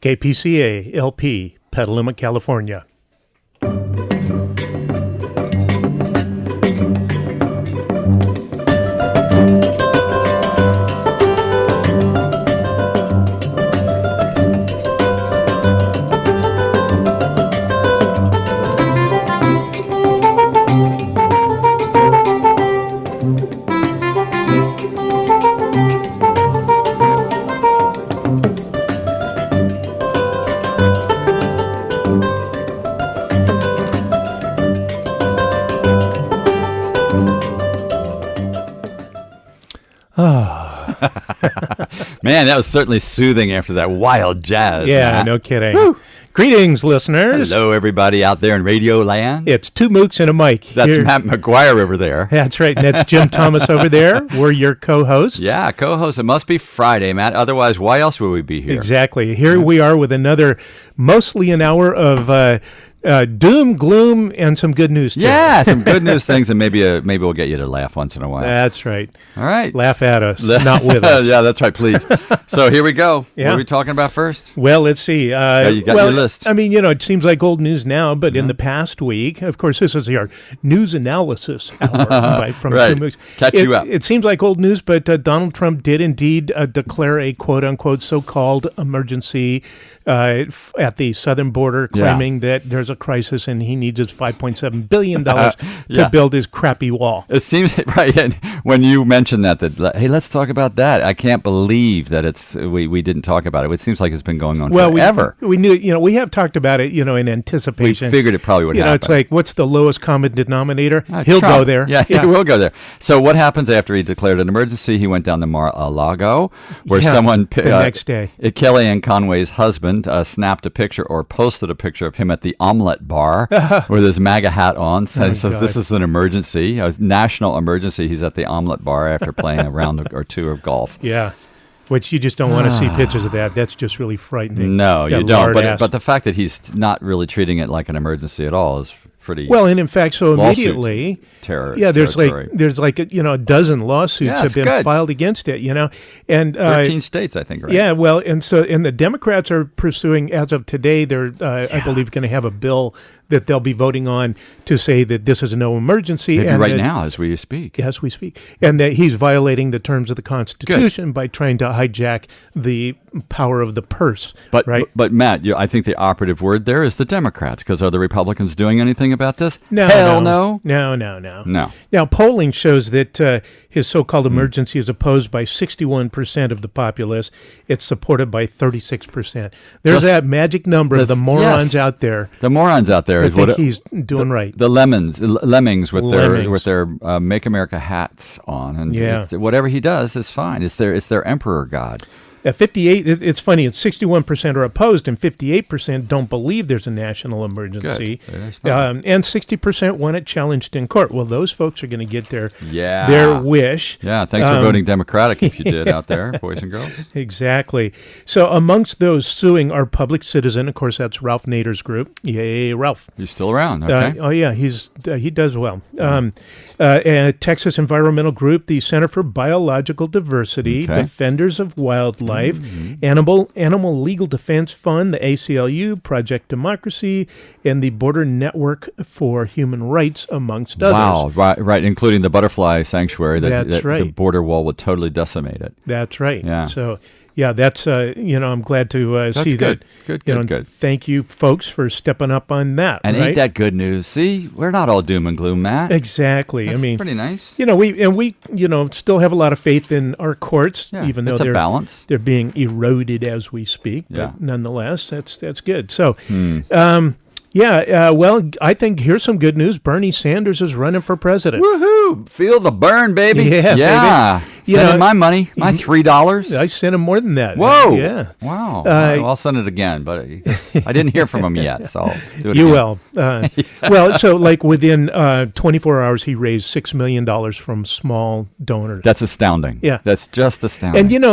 KPCA LP, Petaluma, California. Man, that was certainly soothing after that wild jazz. Yeah, Matt. no kidding. Woo. Greetings, listeners. Hello, everybody out there in Radio Land. It's two Mooks and a mic. That's Matt McGuire over there. That's right. And that's Jim Thomas over there. We're your co-hosts. Yeah, co-host. It must be Friday, Matt. Otherwise, why else would we be here? Exactly. Here we are with another, mostly an hour of doom, gloom, and some good news, too. Yeah, some good news things, and maybe we'll get you to laugh once in a while. That's right. All right. Laugh at us, not with us. Yeah, that's right, please. So here we go. Yeah. What are we talking about first? Well, let's see. You got your list. I mean, it seems like old news now, but in the past week, of course, this is our news analysis hour from right. Mooks. Catch you up. It seems like old news, but Donald Trump did indeed declare a quote-unquote so-called emergency at the southern border, claiming that there's a crisis and he needs his $5.7 billion to build his crappy wall. It seems, right, and when you mentioned that, hey, let's talk about that. I can't believe that we didn't talk about it. It seems like it's been going on forever. We knew, we have talked about it, in anticipation. We figured it probably would happen. It's like, what's the lowest common denominator? He'll Trump. go there. Yeah, he will go there. So what happens after he declared an emergency? He went down to Mar-a-Lago, where someone, the next day, Kellyanne Conway's husband, snapped a picture or posted a picture of him at the omelet bar with his MAGA hat on. So he says this is an emergency, a national emergency. He's at the omelet bar after playing a round or two of golf. Yeah. Which you just don't want to see pictures of that. That's just really frightening. No, you don't. But the fact that he's not really treating it like an emergency at all is pretty. Well, and in fact, so immediately, there's like a dozen lawsuits have been filed against it. And 13 states, I think, right? Yeah, well, and the Democrats are pursuing, as of today, they're I believe going to have a bill that they'll be voting on to say that this is no emergency. Maybe right now, as we speak. As we speak. And that he's violating the terms of the Constitution by trying to hijack the power of the purse. But, right? but Matt, I think the operative word there is the Democrats, because are the Republicans doing anything about this? No. Hell no. No. Now, polling shows that his so-called emergency is opposed by 61% of the populace. It's supported by 36%. There's that magic number of the morons out there. The morons out there. I think he's doing right. The lemmings with their Make America hats on, and whatever he does is fine. It's their emperor god. At 58, it's funny. It's 61% are opposed, and 58% don't believe there's a national emergency. And 60% want it challenged in court. Well, those folks are going to get their wish. Yeah, thanks for voting Democratic if you did out there, boys and girls. Exactly. So amongst those suing are Public Citizen. Of course, that's Ralph Nader's group. Yay, Ralph. He's still around. Okay. He does well. And Texas Environmental Group, the Center for Biological Diversity, Defenders of Wildlife, Animal Legal Defense Fund, the ACLU, Project Democracy, and the Border Network for Human Rights, amongst others. Wow, right, including the butterfly sanctuary that right. the border wall would totally decimate it. That's right. Yeah. So, that's, I'm glad to see good. that. Good. Thank you, folks, for stepping up on that. And ain't that good news? See, we're not all doom and gloom, Matt. Exactly. That's pretty nice. We still have a lot of faith in our courts, even though they're being eroded as we speak. But nonetheless, that's good. So, I think here's some good news. Bernie Sanders is running for president. Woohoo! Feel the burn, baby. Yeah. Baby. Send him my money, my $3. I sent him more than that. Whoa! Yeah. Wow. I'll send it again, but I didn't hear from him yet, so I'll do it you again. will. So within 24 hours, he raised $6 million from small donors. That's astounding. Yeah. That's just astounding. And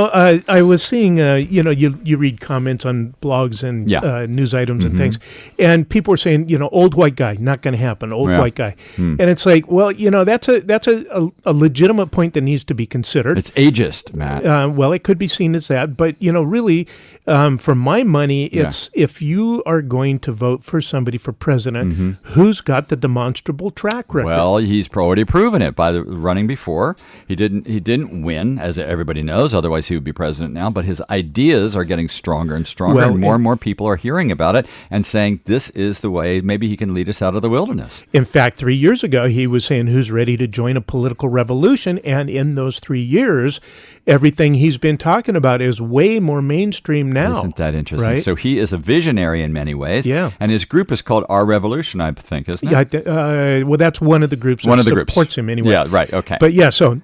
I was seeing, you read comments on blogs and news items and things, and people were saying, old white guy, not going to happen. Old white guy, and it's like, well, that's a legitimate point that needs to be considered. considered. It's ageist, Matt. Well, it could be seen as that, but really, for my money, it's if you are going to vote for somebody for president, who's got the demonstrable track record? Well, he's already proven it by the running before. He didn't win, as everybody knows. Otherwise, he would be president now. But his ideas are getting stronger and stronger, and more people are hearing about it and saying this is the way. Maybe he can lead us out of the wilderness. In fact, 3 years ago, he was saying who's ready to join a political revolution, and in those 3 years, everything he's been talking about is way more mainstream now. Isn't that interesting? Right? So he is a visionary in many ways. Yeah. And his group is called Our Revolution, I think, isn't it? Yeah. Well, that's one of the groups that supports him anyway. Yeah, right. Okay. But yeah, so,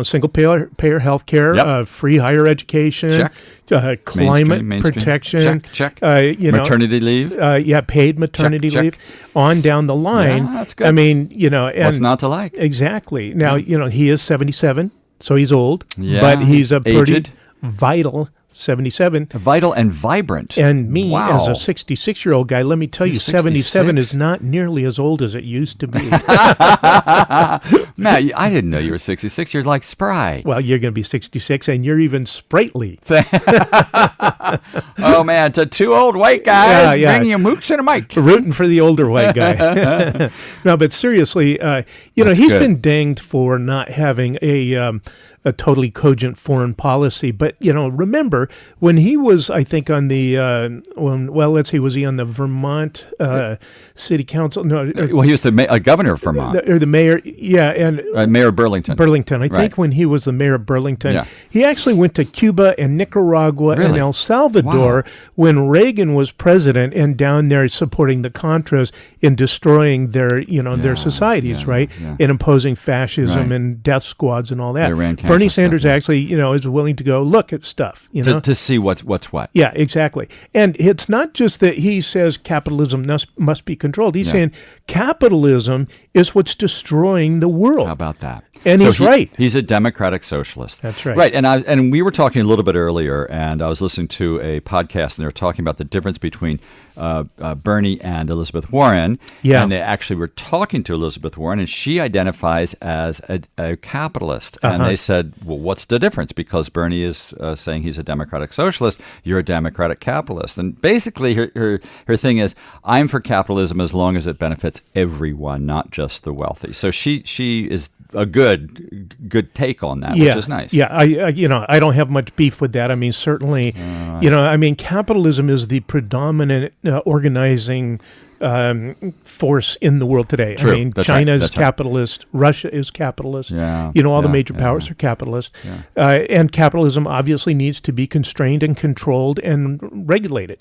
single payer health care, free higher education, check. Climate protection. Check. Maternity leave. Paid maternity leave. On down the line. Yeah, that's good. I mean, and what's not to like? Exactly. Now, he is 77. So he's old, yeah, but he's a pretty aged. vital 77. Vital and vibrant. And me, as a 66-year-old guy, let me tell you, 77 is not nearly as old as it used to be. Matt, I didn't know you were 66. You're like spry. Well, you're going to be 66, and you're even sprightly. Oh, man, to two old white guys bringing you Mooks and a mic. Rooting for the older white guy. No, but seriously, he's been dinged for not having a totally cogent foreign policy. But, remember, when he was, I think, on the, was he on the Vermont City Council? No. Well, he was the governor of Vermont. Or the mayor, and Mayor of Burlington. I think when he was the mayor of Burlington, he actually went to Cuba and Nicaragua and El Salvador when Reagan was president, and down there supporting the Contras in destroying their, their societies, and imposing fascism and death squads and all that. Bernie Sanders actually, is willing to go look at stuff, to see what's what. Yeah, exactly. And it's not just that he says capitalism must be controlled. He's saying capitalism is what's destroying the world. How about that? And he's right. He's a democratic socialist. That's right. Right. And we were talking a little bit earlier, and I was listening to a podcast, and they were talking about the difference between Bernie and Elizabeth Warren. Yeah. And they actually were talking to Elizabeth Warren, and she identifies as a capitalist. And they said, well, what's the difference? Because Bernie is saying he's a democratic socialist. You're a democratic capitalist. And basically her thing is, I'm for capitalism as long as it benefits everyone, not just the wealthy. So she is a good take on that, which is nice. Yeah, I don't have much beef with that. I mean, certainly, capitalism is the predominant organizing force in the world today. True. I mean, That's China right. is capitalist. Russia is capitalist. Yeah. All the major powers are capitalist. Yeah. And capitalism obviously needs to be constrained and controlled and regulated.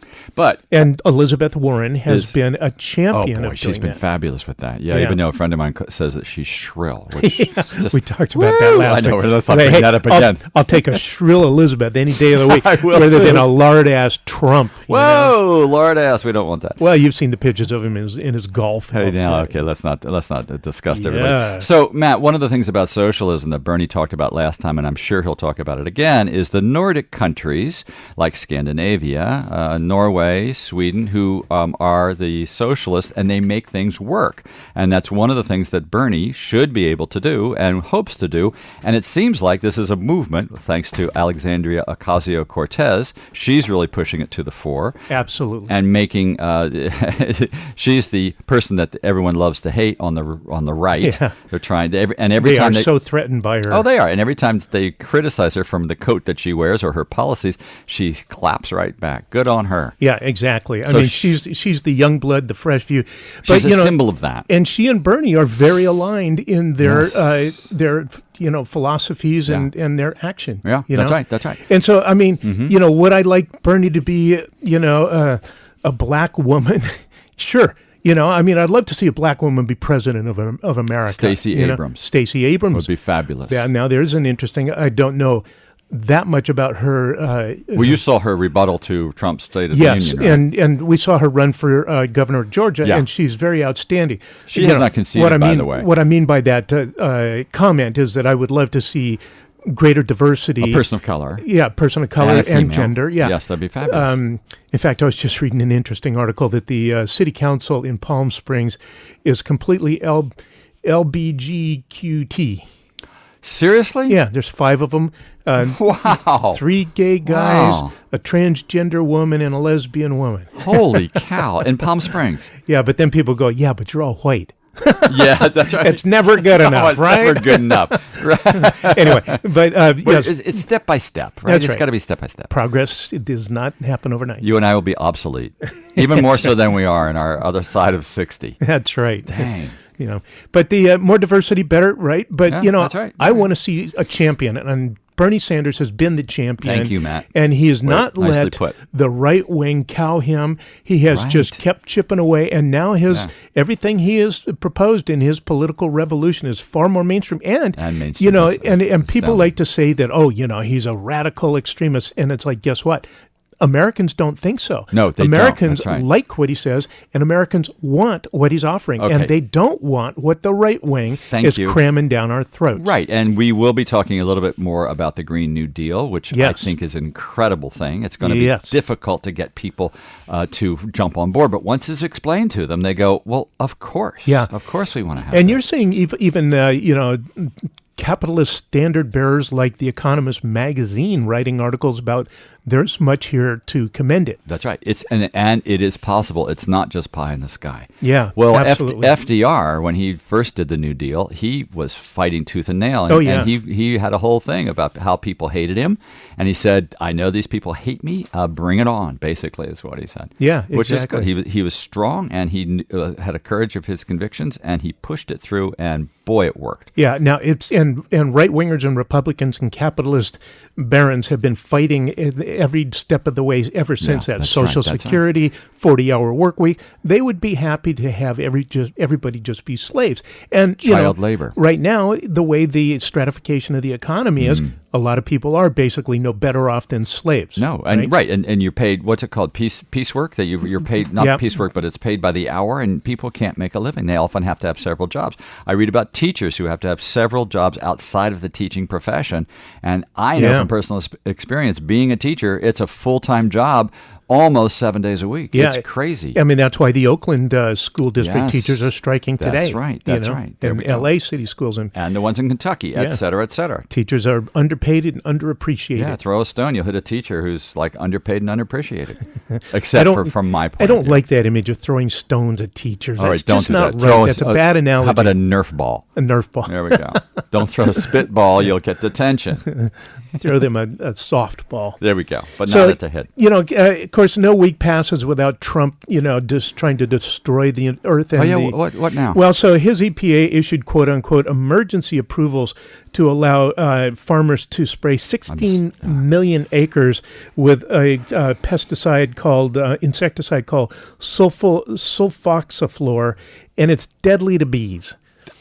And Elizabeth Warren has been a champion of she's been that. Fabulous with that. Yeah, even though a friend of mine says that she's shrill. Which we talked about that last week. I know. Let's not bring that up again. I'll take a shrill Elizabeth any day of the week rather than a lard-ass Trump. Whoa, lard-ass. We don't want that. Well, you've seen the pictures of him in his golf. Hey, now, okay, let's not disgust everybody. So, Matt, one of the things about socialism that Bernie talked about last time, and I'm sure he'll talk about it again, is the Nordic countries like Scandinavia, Norway, Sweden, who are the socialists, and they make things work. And that's one of the things that Bernie should be able to do and hopes to do. And it seems like this is a movement, thanks to Alexandria Ocasio-Cortez. She's really pushing it to the fore. Absolutely. And making she's the person that everyone loves to hate on the right. Yeah. They're trying to, every they time are so threatened by her. Oh, they are. And every time they criticize her from the coat that she wears or her policies, she claps right back. Good on her. Yeah, exactly. I mean, she's the young blood, the fresh view. But, she's a symbol of that. And she and Bernie are very aligned in their philosophies and their action. Yeah, that's right. And so, I mean, would I like Bernie to be, a black woman? Sure. I'd love to see a black woman be president of America. Stacey Abrams. Stacey Abrams would be fabulous. Yeah. Now there's an interesting. I don't know that much about her. Well, you saw her rebuttal to Trump's State of the Union, right? and we saw her run for governor of Georgia, and she's very outstanding. She has not conceded, by the way. What I mean by that comment is that I would love to see greater diversity. A person of color. Yeah, person of color and gender. Yeah. Yes, that'd be fabulous. In fact, I was just reading an interesting article that the city council in Palm Springs is completely LBGQT. Seriously? Yeah, there's 5 of them. Wow. 3 gay guys, Wow. a transgender woman, and a lesbian woman. Holy cow. In Palm Springs. Yeah, but then people go, yeah, but you're all white. Yeah, that's right. It's never good enough, No, it's right? never good enough. Right. Anyway, but yes, It's step by step, right? That's It's right. got to be step by step. progress does not happen overnight. You and I will be obsolete, even more so than we are in our other side of 60. That's right. Dang. But the more diversity, better, right? But Yeah, that's right. I want to see a champion, and Bernie Sanders has been the champion. Thank you, Matt. And he has not nicely let put. the right wing cow him. He has just Right. kept chipping away, and now everything he has proposed in his political revolution is far more mainstream. And mainstream, that's and people astounding. like to say that, he's a radical extremist, and it's like, guess what? Americans don't think so. No, they don't. Americans That's right. like what he says, and Americans want what he's offering, Okay. and they don't want what the right wing is you. cramming down our throats. Right, and we will be talking a little bit more about the Green New Deal, which I Yes. think is an incredible thing. It's going to be Yes. difficult to get people to jump on board, but once it's explained to them, they go, well, of course. Yeah. Of course we want to have And that. you're seeing even capitalist standard bearers like The Economist magazine writing articles about there's much here to commend it. That's right. And it is possible. It's not just pie in the sky. Yeah, Well, absolutely. FDR, when he first did the New Deal, he was fighting tooth and nail. And, Oh, yeah. and he had a whole thing about how people hated him. And he said, I know these people hate me. Bring it on, basically, is what he said. Yeah, Which exactly. is good. He was strong, and he had a courage of his convictions, and he pushed it through, and boy, it worked. Yeah, now it's and right wingers and Republicans and capitalist barons have been fighting every step of the way ever since that. that's Social right, that's Security, 40-hour work week. They would be happy to have everybody just be slaves. And Child labor. Right now, the way the stratification of the economy is, a lot of people are basically no better off than slaves. No, and and you're paid, what's it called, piecework, that you're paid, not Yep. piecework, but it's paid by the hour, and people can't make a living. They often have to have several jobs. I read about teachers who have to have several jobs outside of the teaching profession, and I know from personal experience, being a teacher, it's a full-time job, almost 7 days a week. Yeah, it's crazy. I mean, that's why the Oakland school district Yes. teachers are striking today. That's right, that's right. There And we go. L.A. city schools and And the ones in Kentucky, et cetera, et cetera. teachers are underpaid and underappreciated. Yeah, throw a stone, you'll hit a teacher who's like underpaid and underappreciated. Except from my point I of don't view. like that image of throwing stones at teachers. All That's right, don't just do not that. right. That's a bad analogy. How about a Nerf ball? A Nerf ball? There we go. Don't throw a spitball, you'll get detention. Throw them a softball. There we go. But So, not at the hit. of course, no week passes without Trump, just trying to destroy the earth. And Oh, yeah, what now? Well, so his EPA issued quote unquote emergency approvals to allow farmers to spray 16 million acres with a insecticide called sulfoxaflor, and it's deadly to bees.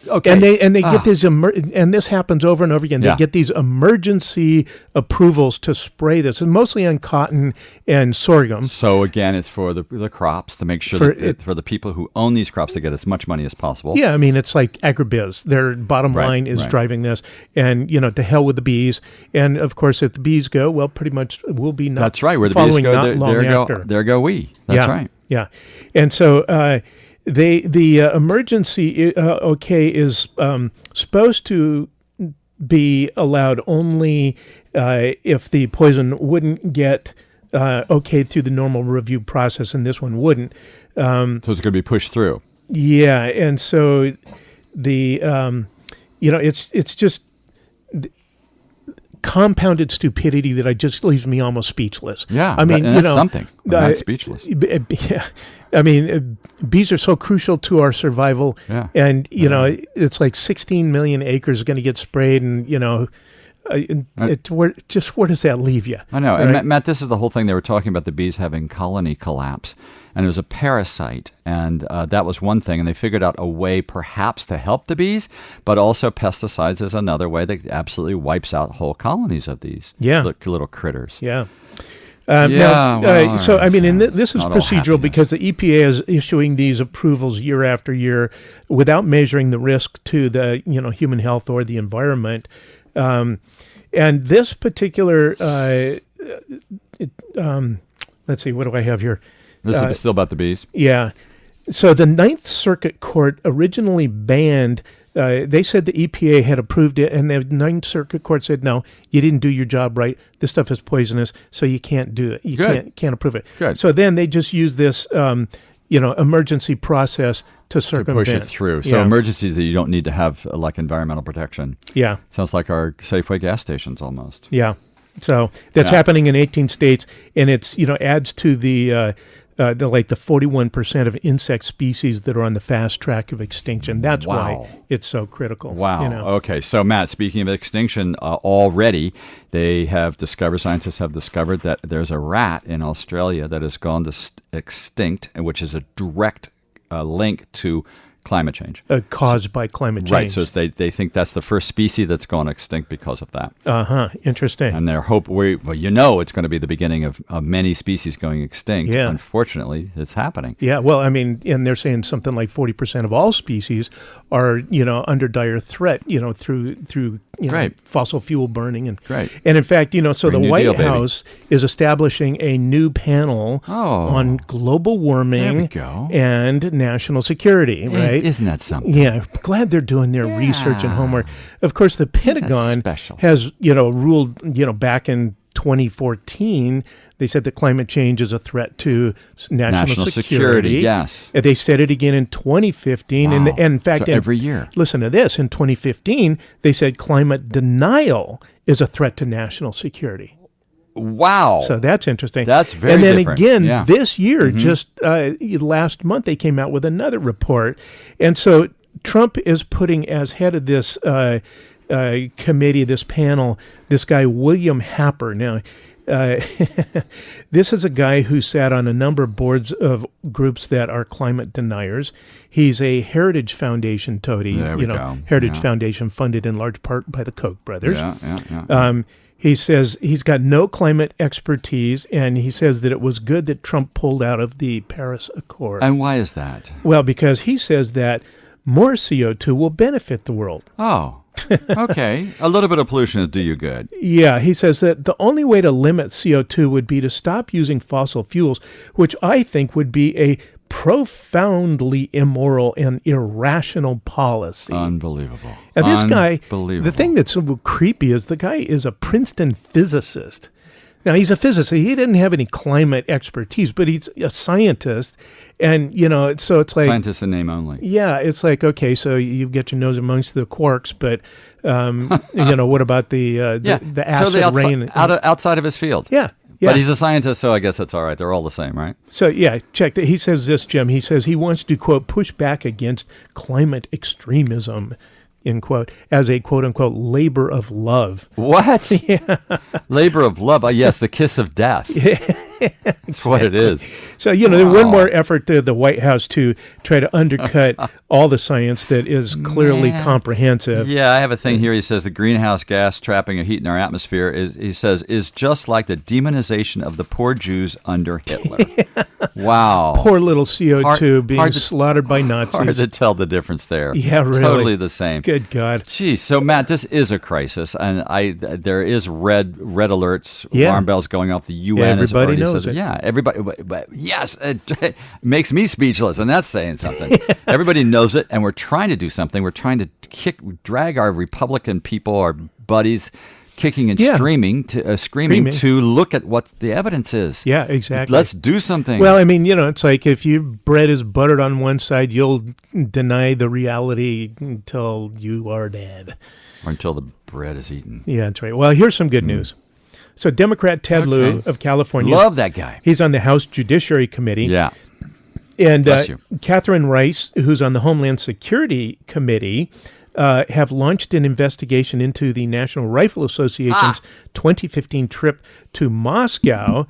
Okay. And they get these and this happens over and over again. Yeah. They get these emergency approvals to spray this, and mostly on cotton and sorghum. So again, it's for the crops to make sure for the people who own these crops to get as much money as possible. Yeah, I mean it's like agribiz. Their bottom line is driving this, and to hell with the bees. And of course, if the bees go, well, pretty much we'll be not. That's right. Where the bees following go, not long after. there go we. That's right. Yeah, and so. The emergency is supposed to be allowed only if the poison wouldn't get okay through the normal review process, and this one wouldn't. So it's going to be pushed through. Yeah, and so the it's just compounded stupidity that just leaves me almost speechless. Yeah, I mean, that's something. I'm not speechless. Yeah, I mean, bees are so crucial to our survival. Yeah. And it's like 16 million acres going to get sprayed, and where does that leave you? I know. Right? And Matt, this is the whole thing. They were talking about the bees having colony collapse, and it was a parasite, and that was one thing. And they figured out a way perhaps to help the bees, but also pesticides is another way that absolutely wipes out whole colonies of these little critters. Yeah. So I mean, and this is not all procedural happiness. because the EPA is issuing these approvals year after year without measuring the risk to the human health or the environment. And this particular, let's see, what do I have here? This is still about the bees. Yeah. So the Ninth Circuit Court originally banned they said the EPA had approved it, and the Ninth Circuit Court said, no, you didn't do your job right. This stuff is poisonous, so you can't do it. You can't approve it. Good. So then they just use this, emergency process to circumvent. To push it through. So emergencies that you don't need to have like environmental protection. Yeah. Sounds like our Safeway gas stations almost. Yeah. So that's happening in 18 states, and it's, adds to the 41% of insect species that are on the fast track of extinction. That's why it's so critical. Wow. Okay. So, Matt, speaking of extinction, already scientists have discovered that there's a rat in Australia that has gone to extinct, which is a direct link to climate change. Caused by climate change. Right. So they think that's the first species that's gone extinct because of that. Interesting. And their hope, it's going to be the beginning of many species going extinct. Yeah. Unfortunately, it's happening. Yeah. Well, I mean, and they're saying something like 40% of all species are, under dire threat, through fossil fuel burning. And in fact, so the White House is establishing a new panel on global warming and national security, right? Isn't that something? Yeah, glad they're doing their research and homework. Of course, the Pentagon has, ruled, back in 2014, they said that climate change is a threat to national security. Yes. They said it again in 2015. Wow. And in fact, every year. Listen to this. In 2015, they said climate denial is a threat to national security. Wow. So that's interesting. That's very different. And then again, this year, just last month, they came out with another report. And so Trump is putting as head of this committee, this panel, this guy, William Happer. Now, this is a guy who sat on a number of boards of groups that are climate deniers. He's a Heritage Foundation toady. Heritage Foundation funded in large part by the Koch brothers. He says he's got no climate expertise, and he says that it was good that Trump pulled out of the Paris Accord. And why is that? Well, because he says that more CO2 will benefit the world. Oh, okay. A little bit of pollution will do you good. Yeah, he says that the only way to limit CO2 would be to stop using fossil fuels, which I think would be a profoundly immoral and irrational policy. Unbelievable. Now, this guy, the thing that's so creepy is the guy is a Princeton physicist. Now, he's a physicist. He didn't have any climate expertise, but he's a scientist. And, so it's like... Scientist in name only. Yeah, it's like, okay, so you get your nose amongst the quarks, but, what about the acid totally rain? Outside of his field. Yeah. But he's a scientist, so I guess that's all right. They're all the same, right? So, check that. He says this, Jim. He says he wants to, quote, push back against climate extremism, end quote, as a quote unquote labor of love. What? Yeah. Labor of love. Yes, the kiss of death. That's what it is. So, one more effort to the White House to try to undercut all the science that is clearly comprehensive. Yeah, I have a thing here. He says the greenhouse gas trapping of heat in our atmosphere is just like the demonization of the poor Jews under Hitler. Wow. Poor little CO2 being slaughtered by Nazis. Hard to tell the difference there. Yeah, really. Totally the same. Good God. Geez, so Matt, this is a crisis, and there is red alerts, alarm bells going off. The UN has already said it. Yeah, everybody. But yes, it makes me speechless, and that's saying something. Everybody knows it, and we're trying to do something. We're trying to drag our Republican people, our buddies, kicking and screaming to look at what the evidence is. Yeah, exactly. Let's do something. Well, I mean, it's like if your bread is buttered on one side, you'll deny the reality until you are dead. Or until the bread is eaten. Yeah, that's right. Well, here's some good news. So Democrat Ted Lieu of California. Love that guy. He's on the House Judiciary Committee. Yeah. And Catherine Rice, who's on the Homeland Security Committee, have launched an investigation into the National Rifle Association's 2015 trip to Moscow,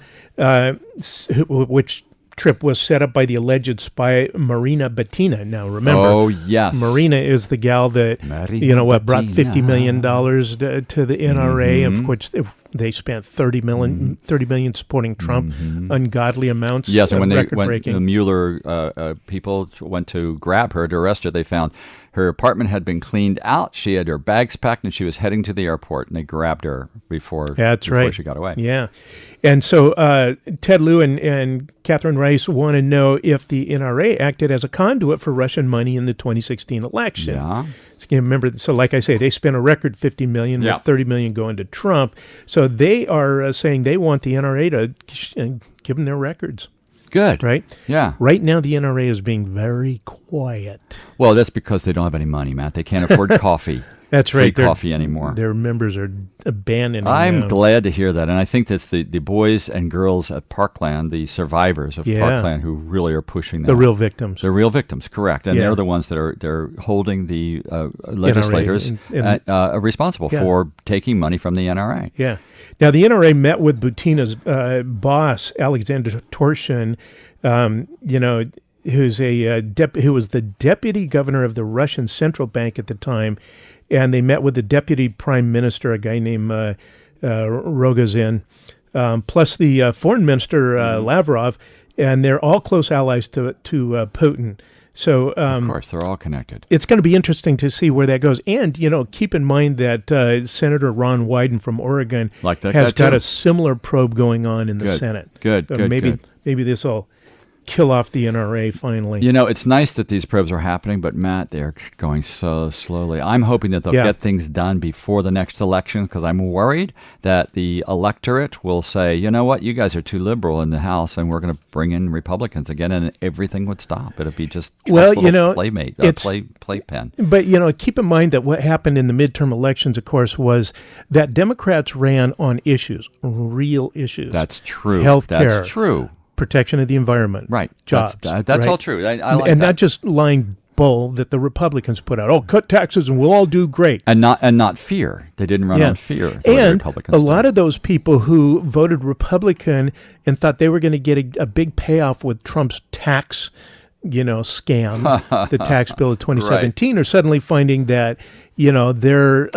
which trip was set up by the alleged spy Marina Butina. Now, remember, Marina is the gal that brought $50 million to the NRA, of which they spent $30 million supporting Trump, ungodly amounts. Yes, and when the Mueller people went to grab her, to arrest her, they found her apartment had been cleaned out. She had her bags packed, and she was heading to the airport, and they grabbed her before she got away. Yeah. And so Ted Lieu and Catherine Rice want to know if the NRA acted as a conduit for Russian money in the 2016 election. Yeah. you remember, so like I say, they spent a record $50 million, with $30 million going to Trump. So they are saying they want the NRA to give them their records. Good. Right? Yeah. Right now, the NRA is being very quiet. Well, that's because they don't have any money, Matt. They can't afford coffee. That's right. Free coffee anymore. Their members are abandoning I'm them. glad to hear that. And I think that's the boys and girls at Parkland, the survivors of Parkland, who really are pushing that. The real victims. The real victims, correct. And they're the ones that they're holding the legislators responsible for taking money from the NRA. Yeah. Now, the NRA met with Butina's boss, Alexander Torshin, who was the deputy governor of the Russian Central Bank at the time, and they met with the deputy prime minister, a guy named Rogozin, plus the foreign minister, Lavrov, and they're all close allies to Putin. So, of course, they're all connected. It's going to be interesting to see where that goes. And, keep in mind that Senator Ron Wyden from Oregon has got a similar probe going on in the Senate. Good. Maybe this will kill off the NRA finally. It's nice that these probes are happening, but Matt, they're going so slowly. I'm hoping that they'll get things done before the next election, because I'm worried that the electorate will say, you know what, you guys are too liberal in the House, and we're going to bring in Republicans again, and everything would stop. It'd be just playpen. But keep in mind that what happened in the midterm elections, of course, was that Democrats ran on issues, real issues. That's true. Healthcare. That's true. Protection of the environment. Right. Jobs. That's right? all true. I like and that. not just lying bull that the Republicans put out. Oh, cut taxes and we'll all do great. And not fear. They didn't run on fear. And a lot of those people who voted Republican and thought they were going to get a big payoff with Trump's tax scam, the tax bill of 2017, are suddenly finding that, their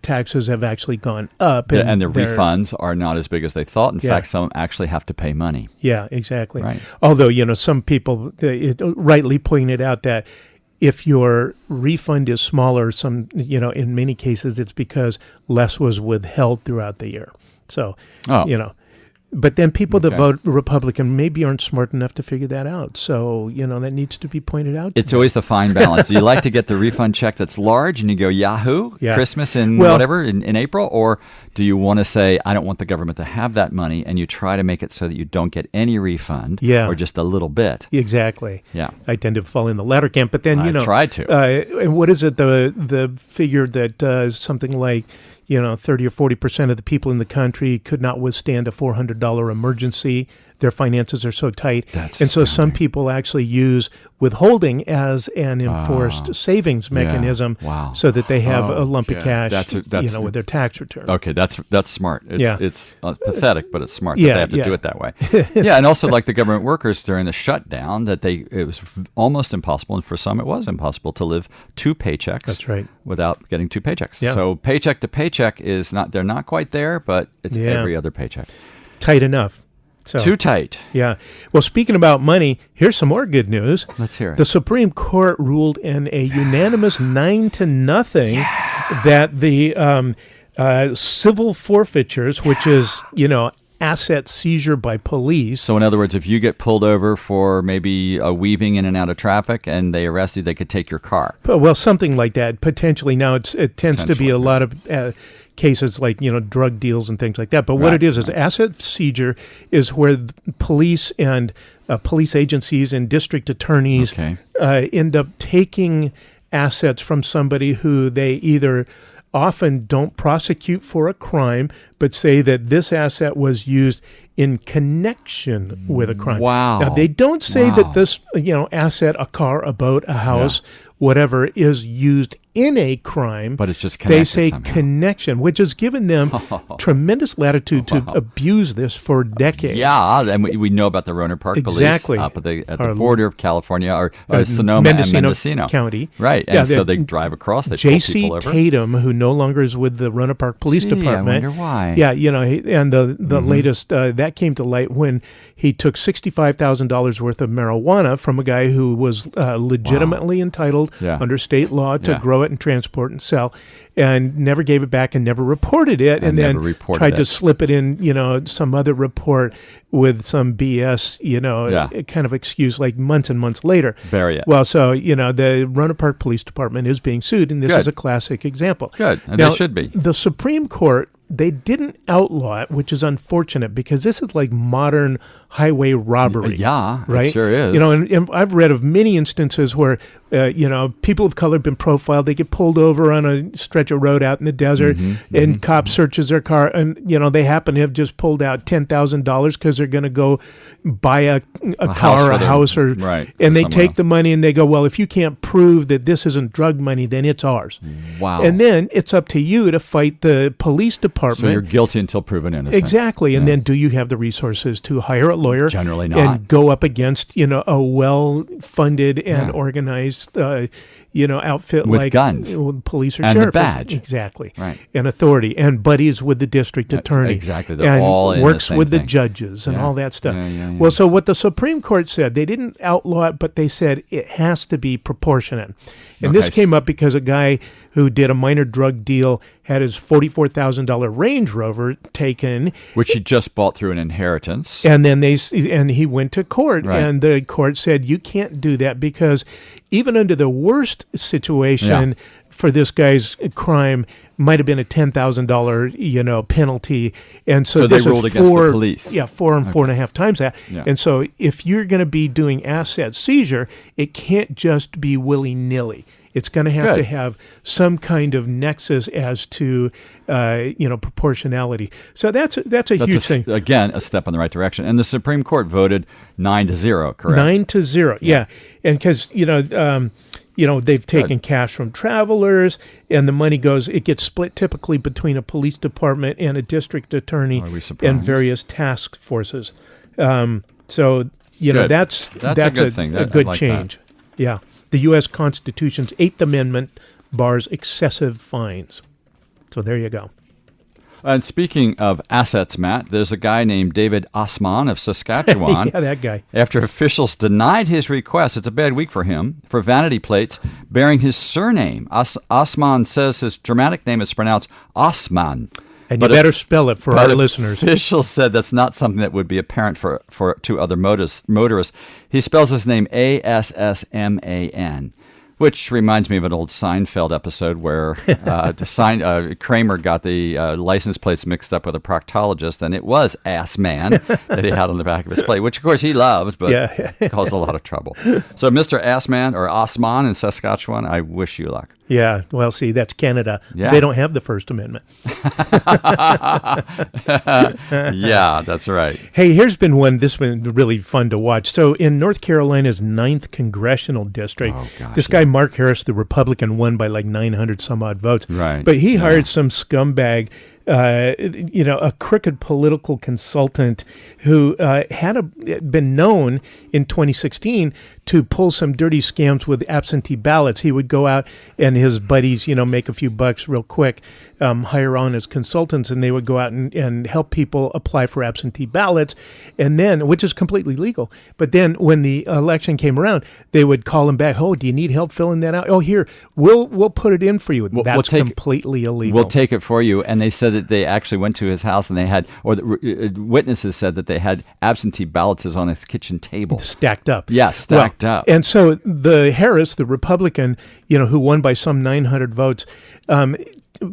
taxes have actually gone up. And the refunds are not as big as they thought. In fact, some actually have to pay money. Yeah, exactly. Right. Although, some people rightly pointed out that if your refund is smaller, in many cases, it's because less was withheld throughout the year. So, But then people that vote Republican maybe aren't smart enough to figure that out. So, that needs to be pointed out. It's always the fine balance. Do you like to get the refund check that's large and you go, Yahoo, Christmas in April? Or do you want to say, I don't want the government to have that money, and you try to make it so that you don't get any refund or just a little bit? Exactly. Yeah. I tend to fall in the latter camp. But then, I try to. And what is it, the figure that something like 30 or 40% of the people in the country could not withstand a $400 emergency. Their finances are so tight. So some people actually use withholding as an enforced savings mechanism so that they have a lump of cash with their tax return. Okay, that's smart. It's pathetic, but it's smart that they have to do it that way. And also like the government workers during the shutdown, it was almost impossible, and for some it was impossible to live two paychecks. That's right. Without getting two paychecks. Yeah. So paycheck to paycheck they're not quite there, but it's every other paycheck. Tight enough. So, too tight. Yeah. Well, speaking about money, here's some more good news. Let's hear it. The Supreme Court ruled in a unanimous 9-0 that the civil forfeitures, which is, asset seizure by police. So in other words, if you get pulled over for maybe weaving in and out of traffic and they arrest you, they could take your car. Well, something like that, potentially. Now, it tends to be a lot of cases like, drug deals and things like that. But what it is asset seizure is where police and police agencies and district attorneys end up taking assets from somebody who they either often don't prosecute for a crime, but say that this asset was used in connection with a crime. Wow. Now, they don't say that this, asset, a car, a boat, a house, whatever, is used in a crime. But it's just connected They say somehow. Connection, which has given them tremendous latitude to abuse this for decades. Yeah, and we know about the Rohnert Park police up at the border of California, or Sonoma and Mendocino County. Right, and so they drive across, they pull people over. J.C. Tatum, who no longer is with the Rohnert Park Police Department. I wonder why. Yeah, and the latest, that that came to light when he took $65,000 worth of marijuana from a guy who was legitimately entitled under state law to grow it and transport and sell, and never gave it back and never reported it, and then tried to slip it in, some other report with some BS, kind of excuse like months and months later. Bury it. Well, so, the Roanoke Park Police Department is being sued, and this is a classic example. Good, and now, they should be. The Supreme Court, they didn't outlaw it, which is unfortunate because this is like modern highway robbery. Yeah, right? It sure is. And I've read of many instances where, people of color have been profiled. They get pulled over on a stretch of road out in the desert, and cop searches their car, and, they happen to have just pulled out $10,000 because they're going to go buy a car, a house, and they take the money and they go, well, if you can't prove that this isn't drug money, then it's ours. Wow. And then it's up to you to fight the police department. So you're guilty until proven innocent. Exactly. And then do you have the resources to hire a lawyer? Generally not. And go up against, a well-funded and organized, outfit with like guns, police or and sheriff. a badge. Exactly. Right. And authority and buddies with the district attorney. Exactly. They're and all in works the same with thing. the judges and all that stuff. Yeah. Well, so what the Supreme Court said, they didn't outlaw it, but they said it has to be proportionate. And this came up because a guy who did a minor drug deal had his $44,000 Range Rover taken, which he just bought through an inheritance. And then he went to court, Right. and the court said you can't do that because even under the worst situation for this guy's crime might have been a $10,000 penalty, and so they this ruled is against the police. Yeah, 4.5 times that. Yeah. And so if you're going to be doing asset seizure, it can't just be willy-nilly. It's going to have to have some kind of nexus as to, proportionality. So that's a huge thing. Again, a step in the right direction. And the Supreme Court voted 9-0, correct? 9-0, yeah. And because, they've taken cash from travelers, and the money it gets split typically between a police department and a district attorney and various task forces. That's a good thing. A good change. That. Yeah. The U.S. Constitution's 8th Amendment bars excessive fines. So there you go. And speaking of assets, Matt, there's a guy named David Osman of Saskatchewan. Yeah, that guy. After officials denied his request, it's a bad week for him, for vanity plates bearing his surname. Osman says his dramatic name is pronounced Osman. And you better spell it for our listeners. Officials said that's not something that would be apparent to other motorists. He spells his name Assman, which reminds me of an old Seinfeld episode where Kramer got the license plates mixed up with a proctologist, and it was Ass Man that he had on the back of his plate, which of course he loved, but caused a lot of trouble. So Mr. Ass Man or Osman in Saskatchewan, I wish you luck. Yeah, well, see, that's Canada. Yeah. They don't have the First Amendment. Yeah, that's right. Hey, here's been one. This has been really fun to watch. So in North Carolina's 9th Congressional District, this guy, Mark Harris, the Republican, won by like 900 some odd votes. Right. But he hired some scumbag, a crooked political consultant who had been known in 2016 to pull some dirty scams with absentee ballots. He would go out and his buddies, make a few bucks real quick, hire on as consultants, and they would go out and help people apply for absentee ballots, and then, which is completely legal. But then when the election came around, they would call him back. Oh, do you need help filling that out? Oh, here, we'll put it in for you. That's completely illegal. We'll take it for you. And they said that they actually went to his house and they had, or the witnesses said that they had absentee ballots on his kitchen table. Stacked up. Yeah, stacked up. And so the Harris, the Republican, who won by some 900 votes,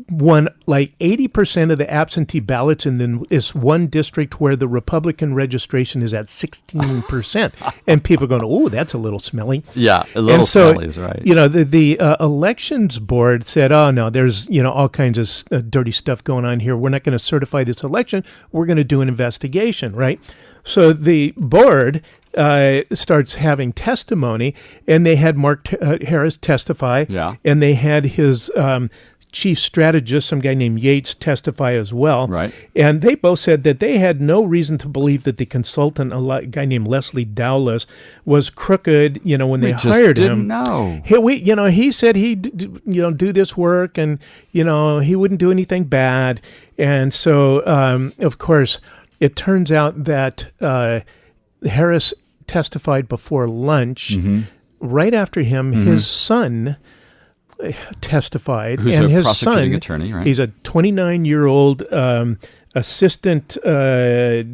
won like 80% of the absentee ballots in this one district where the Republican registration is at 16%. And people are going, oh, that's a little smelly. Yeah, a little smelly is right. The elections board said, oh, no, there's, all kinds of dirty stuff going on here. We're not going to certify this election. We're going to do an investigation, right? So the board starts having testimony, and they had Mark Harris testify, and they had his chief strategist, some guy named Yates, testify as well. Right. And they both said that they had no reason to believe that the consultant, a guy named Leslie Dowless, was crooked, when they hired him. No. He said he'd, do this work, and, he wouldn't do anything bad. And so, of course, it turns out that Harris testified before lunch. Right after him, his son testified. Who's and a his prosecuting son, attorney, right? He's a 29-year-old assistant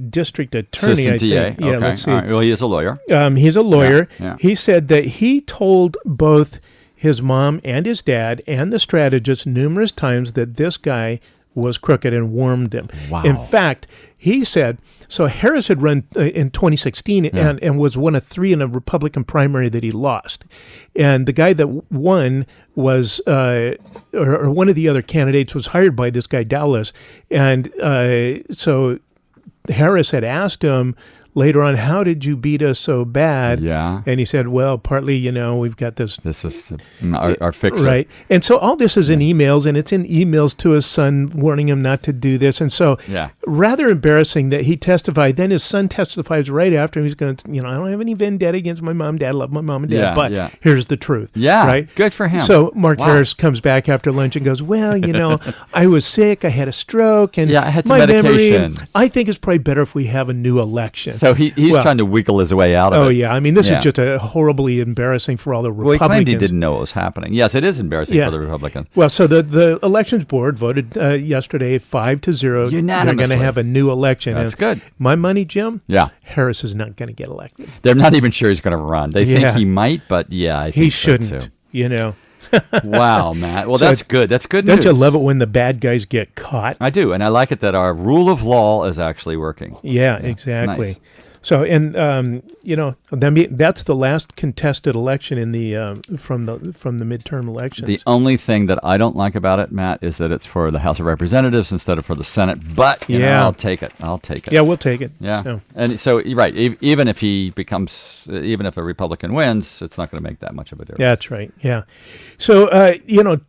district attorney. Assistant I DA. think. Yeah, Okay. let's see. All right. Well, he is a lawyer. He's a lawyer. Yeah. He said that he told both his mom and his dad and the strategist numerous times that this guy was crooked and warned them. Wow. In fact, he said, so Harris had run in 2016 and was one of 3 in a Republican primary that he lost. And the guy that won was, or one of the other candidates was hired by this guy, Dowless. And so Harris had asked him later on, how did you beat us so bad? Yeah. And he said, well, partly, we've got this. This is our fixer. Right. And so all this is in emails, and it's in emails to his son warning him not to do this. And so rather embarrassing that he testified. Then his son testifies right after him. He's going, I don't have any vendetta against my mom and dad. I love my mom and dad. But here's the truth. Yeah. Right. Good for him. So Mark Harris comes back after lunch and goes, well, I was sick. I had a stroke. And I had some my medication. Memory, I think it's probably better if we have a new election. So he's trying to wiggle his way out of it. Oh, yeah. I mean, this is just horribly embarrassing for all the Republicans. Well, he claimed he didn't know what was happening. Yes, it is embarrassing for the Republicans. Well, so the elections board voted yesterday 5-0. Unanimously. They're going to have a new election. That's good. My money, Jim? Yeah. Harris is not going to get elected. They're not even sure he's going to run. They think he might, but I think he shouldn't, so too. Wow, Matt. Well, that's good. That's good news. Don't you love it when the bad guys get caught? I do, and I like it that our rule of law is actually working. Yeah, exactly. Nice. So, and that's the last contested election in the from the midterm elections. The only thing that I don't like about it, Matt, is that it's for the House of Representatives instead of for the Senate. But you know, I'll take it. Yeah, we'll take it. Yeah, so. And so you're right. Even if a Republican wins, it's not going to make that much of a difference. That's right. Yeah. So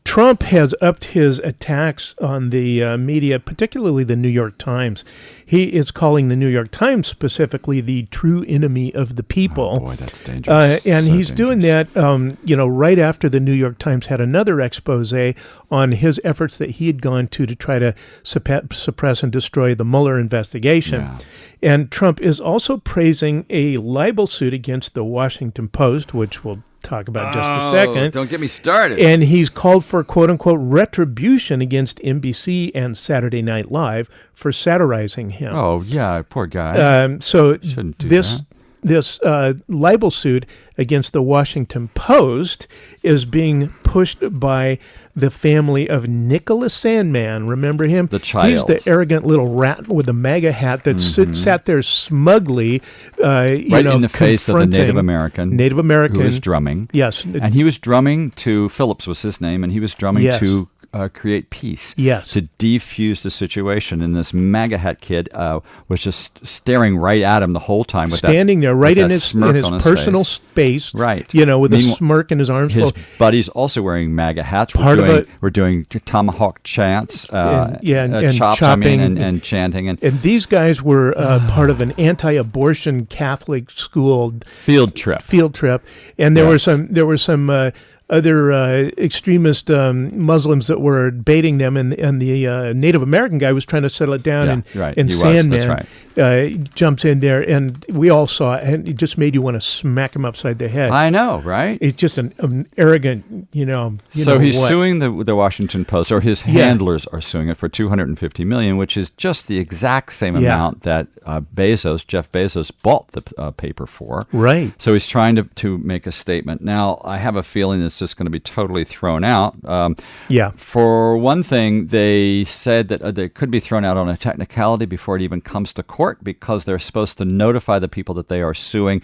Trump has upped his attacks on the media, particularly the New York Times. He is calling the New York Times specifically the true enemy of the people. Oh, boy, that's dangerous. And so he's doing that, right after the New York Times had another expose on his efforts that he had gone to try to suppress and destroy the Mueller investigation. Yeah. And Trump is also praising a libel suit against the Washington Post, which we'll talk about just a second. Don't get me started. And he's called for, quote unquote, retribution against NBC and Saturday Night Live for satirizing him. Oh, yeah, poor guy. So Shouldn't do this libel suit against the Washington Post is being pushed by the family of Nicholas Sandmann. Remember him? The child. He's the arrogant little rat with the MAGA hat that sat there smugly, right in the face of the Native American who was drumming. Yes. And he was drumming to, Phillips was his name, and he was drumming to create peace. Yes. To defuse the situation. And this MAGA hat kid was just staring right at him the whole time. Standing there right in his personal space. Right. With a smirk in his arms. His buddies also wearing MAGA hats. We're doing tomahawk chants, and chops, chopping. And chanting. And these guys were part of an anti-abortion Catholic school field trip. And there were some other extremist Muslims that were baiting them, and the Native American guy was trying to settle it down, and Sandman jumps in there, and we all saw it, and it just made you want to smack him upside the head. I know, right? It's just an arrogant, So he's suing the Washington Post, or his handlers are suing it for $250 million, which is just the exact same amount that Jeff Bezos bought the paper for. Right. So he's trying to make a statement. Now, I have a feeling it's just going to be totally thrown out. For one thing, they said that they could be thrown out on a technicality before it even comes to court, because they're supposed to notify the people that they are suing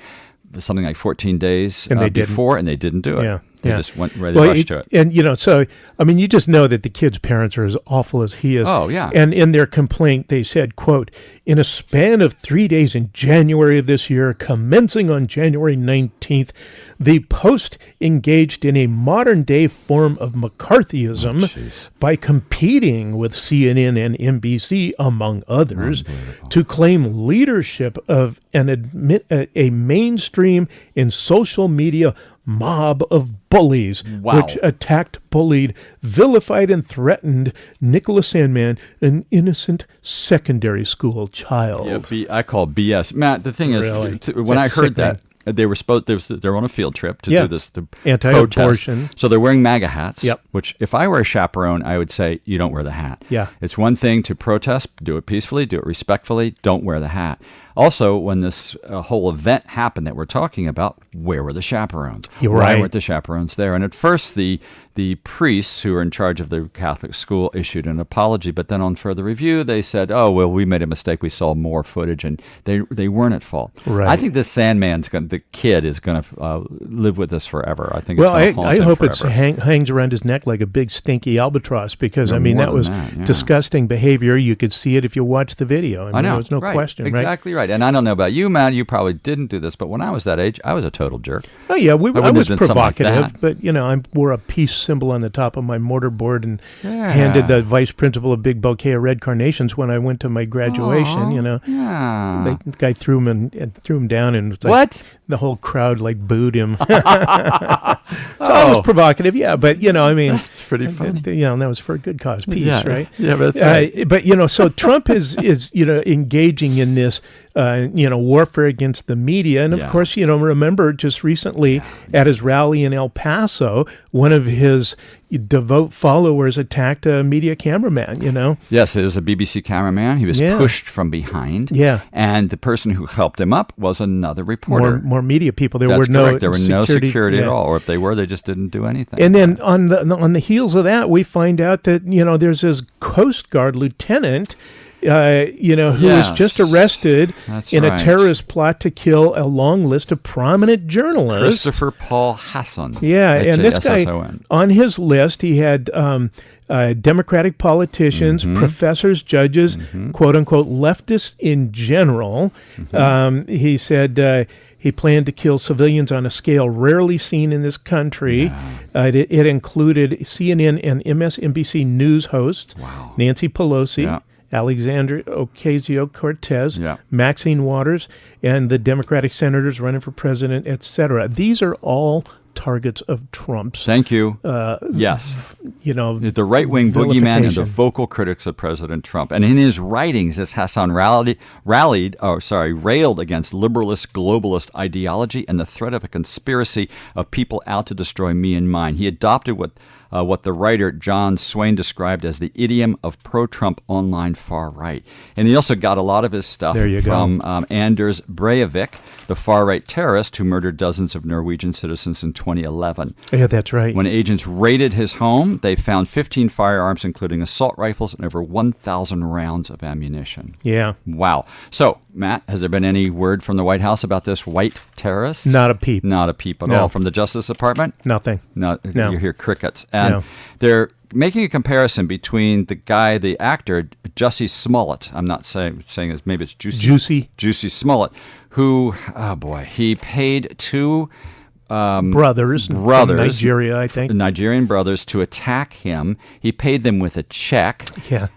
something like 14 days before, and they didn't do it. Yeah. They just went right rushed to it. And, so, I mean, you just know that the kid's parents are as awful as he is. Oh, yeah. And in their complaint, they said, quote, in a span of 3 days in January of this year, commencing on January 19th, the Post engaged in a modern-day form of McCarthyism by competing with CNN and NBC, among others, to claim leadership of a mainstream in social media mob of bullies, which attacked, bullied, vilified, and threatened Nicholas Sandmann, an innocent secondary school child. Yeah, I call BS. Matt, the thing is, when I heard that, they were on a field trip to do this anti-abortion protest. So they're wearing MAGA hats, Yep. which if I were a chaperone, I would say, you don't wear the hat. Yeah. It's one thing to protest, do it peacefully, do it respectfully, don't wear the hat. Also, when this whole event happened that we're talking about, where were the chaperones? You're Why right. weren't the chaperones there? And at first, the priests who are in charge of the Catholic school issued an apology, but then on further review, they said, oh, well, we made a mistake. We saw more footage, and they weren't at fault. Right. I think this the kid is going to live with this forever. I think Well, it's going to haunt him I hope forever. it hangs around his neck like a big stinky albatross because, I mean, more that than was that, yeah. disgusting behavior. You could see it if you watched the video. I mean, there was no question, right? Exactly right. And I don't know about you, Matt. You probably didn't do this, but when I was that age, I was a total jerk. Oh, yeah, I wouldn't have was done something like provocative, that. but, I wore a peace symbol on the top of my mortarboard and handed the vice principal a big bouquet of red carnations when I went to my graduation, Yeah. The guy threw him down, and it was like, What? the whole crowd booed him. So I was provocative, yeah, but I mean, That's pretty funny. that was for a good cause, peace, right? Yeah, that's right. But so Trump is engaging in this warfare against the media, and of course remember just recently at his rally in El Paso, one of his devout followers attacked a media cameraman. Yes, it was a BBC cameraman. He was pushed from behind. Yeah. And the person who helped him up was another reporter. More media people. That's were correct. There were no security at yeah. all, or if they were, they just didn't do anything. And then on the heels of that, we find out that there's this Coast Guard lieutenant, who was just arrested in a terrorist plot to kill a long list of prominent journalists. Christopher Paul Hassan. Yeah, and this guy, H-A-S-S-O-N. on his list, he had Democratic politicians, professors, judges, quote-unquote leftists in general. He said he planned to kill civilians on a scale rarely seen in this country. It included CNN and MSNBC news hosts, Nancy Pelosi, Alexandria Ocasio-Cortez, Maxine Waters, and the Democratic senators running for president, etc. These are all targets of Trump's. Thank you. Yes. The right-wing boogeyman and the vocal critics of President Trump. And in his writings, this Hassan railed against liberalist, globalist ideology and the threat of a conspiracy of people out to destroy me and mine. He adopted what the writer John Swain described as the idiom of pro-Trump online far-right. And he also got a lot of his stuff from Anders Breivik, the far-right terrorist who murdered dozens of Norwegian citizens in 2011. Yeah, that's right. When agents raided his home, they found 15 firearms, including assault rifles and over 1,000 rounds of ammunition. Yeah. Wow. So, Matt, has there been any word from the White House about this white terrorist? Not a peep. Not a peep at all. From the Justice Department? Nothing. No. You hear crickets. And they're making a comparison between the actor, Jussie Smollett. I'm not saying it, maybe it's Juicy Smollett, who, he paid two brothers from Nigeria, I think. Nigerian brothers to attack him. He paid them with a check,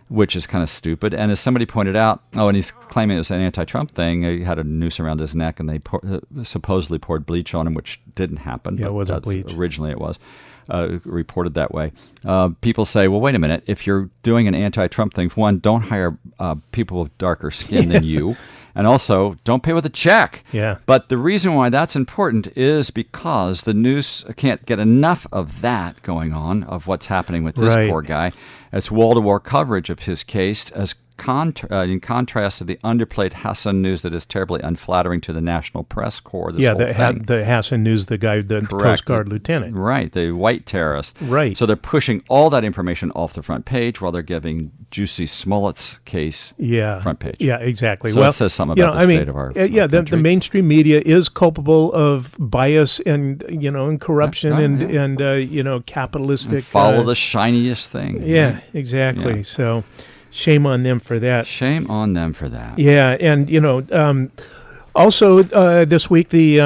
which is kind of stupid. And as somebody pointed out, and he's claiming it was an anti-Trump thing. He had a noose around his neck, and they supposedly poured bleach on him, which didn't happen. Yeah, it wasn't bleach. Originally it was. Reported that way. People say, well, wait a minute. If you're doing an anti-Trump thing, one, don't hire people with darker skin than you. And also, don't pay with a check. Yeah. But the reason why that's important is because the news can't get enough of that going on, of what's happening with this poor guy. It's wall-to-wall coverage of his case as in contrast to the underplayed Hassan news that is terribly unflattering to the national press corps. The Hassan news, the guy, the Coast Guard lieutenant. Right, the white terrorist. Right. So they're pushing all that information off the front page while they're giving Juicy Smollett's case front page. Yeah, exactly. So that says something about the state of our country. The mainstream media is culpable of bias and and corruption and capitalistic. And follow the shiniest thing. Yeah, exactly. Yeah. So shame on them for that. Shame on them for that. Yeah, and also this week the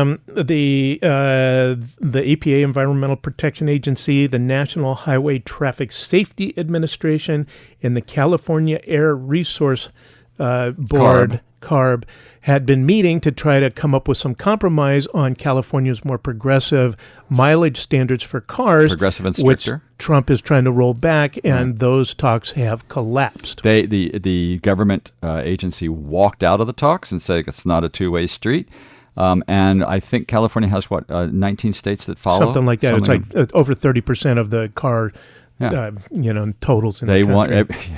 EPA, Environmental Protection Agency, the National Highway Traffic Safety Administration, and the California Air Resource Board, CARB had been meeting to try to come up with some compromise on California's more progressive mileage standards for cars, progressive and stricter, which Trump is trying to roll back, and those talks have collapsed. The government agency walked out of the talks and said it's not a two-way street. And I think California has 19 states that follow? Something like that. It's like over 30% of the car, totals in the country.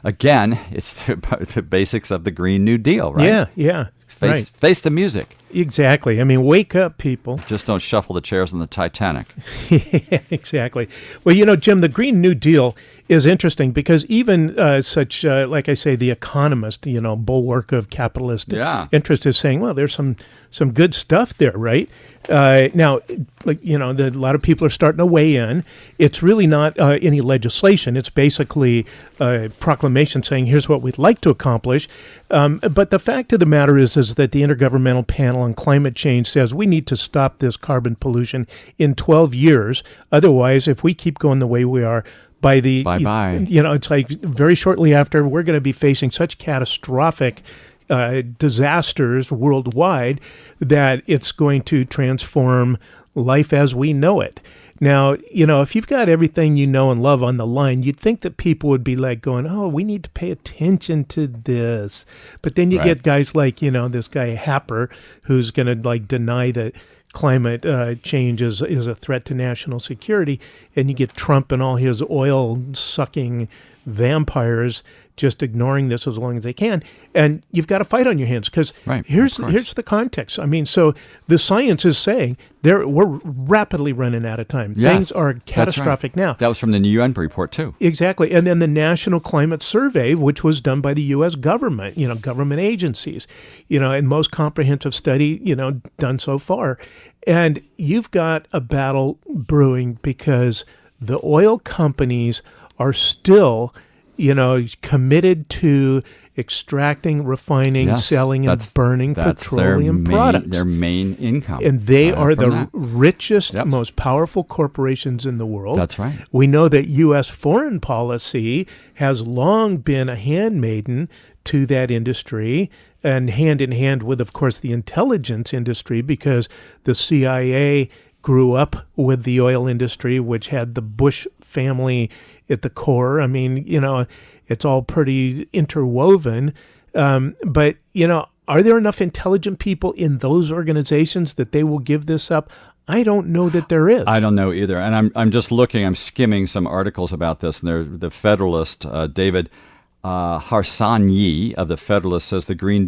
Again, it's the basics of the Green New Deal, right? Yeah. Face the music. Exactly. I mean, wake up, people. Just don't shuffle the chairs on the Titanic. Yeah, exactly. Well, Jim, the Green New Deal is interesting because even like I say, the economist, bulwark of capitalist interest is saying, well, there's some good stuff there, right? Now, a lot of people are starting to weigh in. It's really not any legislation. It's basically a proclamation saying, here's what we'd like to accomplish. But the fact of the matter is that the Intergovernmental Panel on Climate Change says we need to stop this carbon pollution in 12 years. Otherwise, if we keep going the way we are, bye-bye. It's like very shortly after, we're going to be facing such catastrophic disasters worldwide that it's going to transform life as we know it. Now, if you've got everything you know and love on the line, you'd think that people would be like going, oh, we need to pay attention to this. But then you get guys like, this guy Happer, who's going to deny that climate change is a threat to national security. And you get Trump and all his oil-sucking vampires just ignoring this as long as they can. And you've got a fight on your hands because here's the context. I mean, so the science is saying we're rapidly running out of time. Yes, things are catastrophic now. That was from the New UN report, too. Exactly. And then the National Climate Survey, which was done by the U.S. government, government agencies, and most comprehensive study, done so far. And you've got a battle brewing because the oil companies are still committed to extracting, refining, selling, and burning petroleum products. Their main income. And they are the richest, most powerful corporations in the world. That's right. We know that U.S. foreign policy has long been a handmaiden to that industry, and hand in hand with, of course, the intelligence industry, because the CIA grew up with the oil industry, which had the Bush family at the core. I mean, it's all pretty interwoven. But, are there enough intelligent people in those organizations that they will give this up? I don't know that there is. I don't know either. And I'm skimming some articles about this. And they're the Federalist, David Harsanyi of the Federalist says the Green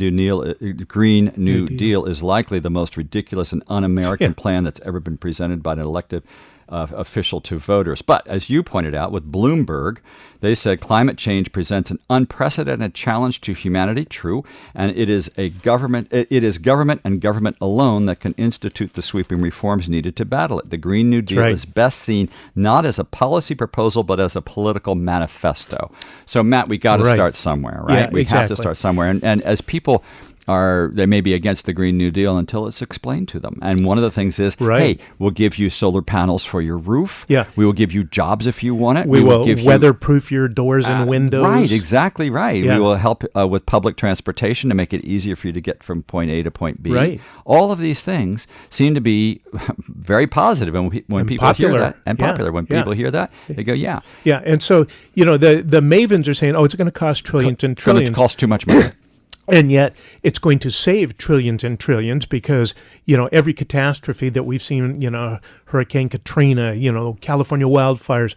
New Deal is likely the most ridiculous and un-American plan that's ever been presented by an elected official to voters. But as you pointed out with Bloomberg, they said climate change presents an unprecedented challenge to humanity. True, and it is government and government alone that can institute the sweeping reforms needed to battle it. The Green New Deal is best seen not as a policy proposal, but as a political manifesto. So, Matt, we got to start somewhere, right? Yeah, we have to start somewhere, and as people they may be against the Green New Deal until it's explained to them. And one of the things is, hey, we'll give you solar panels for your roof. Yeah. We will give you jobs if you want it. We will weatherproof your doors and windows. Right, exactly right. Yeah. We will help with public transportation to make it easier for you to get from point A to point B. Right. All of these things seem to be very positive. And when people popular. hear that, and popular, when people hear that, they go, yeah. Yeah, and so, the mavens are saying, it's going to cost trillions and trillions. It's going to cost too much money. And yet it's going to save trillions and trillions because, every catastrophe that we've seen, Hurricane Katrina, California wildfires